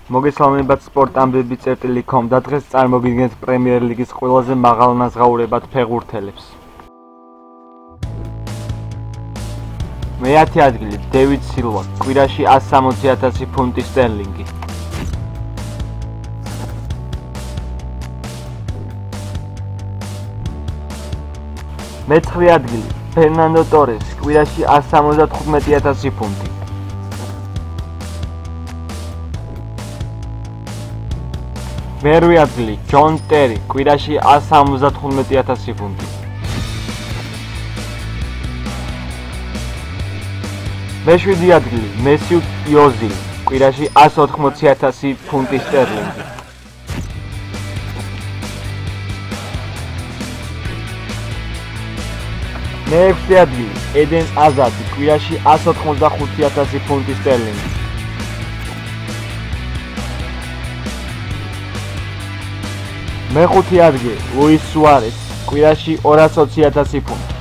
მოგესალმებათ sport.ambebi.com და დღეს წარმოგიდგენთ პრემიერ ლიგის ყველაზე მაღალნაზღაურებად ფეხბურთელებს. მე-10 ადგილი დევიდ სილვა, კვირაში 160,000 ფუნტი სტერლინგი. მე-9 ადგილი ფერნანდო ტორესი, კვირაში 175,000 ფუნტი. მე-8 ადგილი ჯონ ტერი, კვირაში 175,000 ფუნტი. მე-7 ადგილი მესიუტ იოზილი, კვირაში 180,000 ფუნტი სტერლინგი. მე-6 ადგილი ედენ აზარდი, კვირაში 185,000 ფუნტი სტერლინგი. მე-5 ადგილი ლუის სუარესი, კვირაში 220,000 ფუნტი.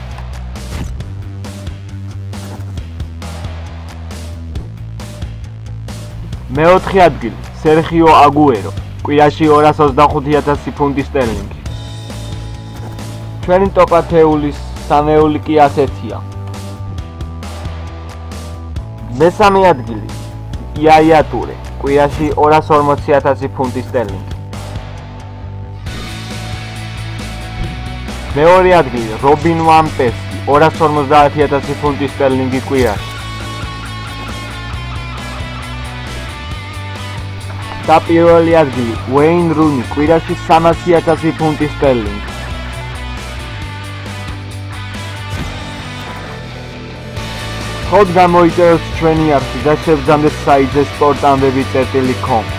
მე-4 ადგილი სერხიო აგუერო, კვირაში 225,000 ფუნტი სტერლინგი. ჩვენი ტოპ-10-ის სამეული კი ასეთია. მე-3 ადგილი იაია ტურე, კვირაში 240,000 ფუნტი სტერლინგი. მე-2 ადგილი რობინ ვან პერსი, 250,000 ფუნტი სტერლინგი კვირაში. და პირველი ადგილი უეინ რუნი, კვირაში 300,000 ფუნტი სტერლინგი. ხოდ გამოიწეროთ ჩვენი არხი და შევძამდეთ საიტზე sport.ambebi.com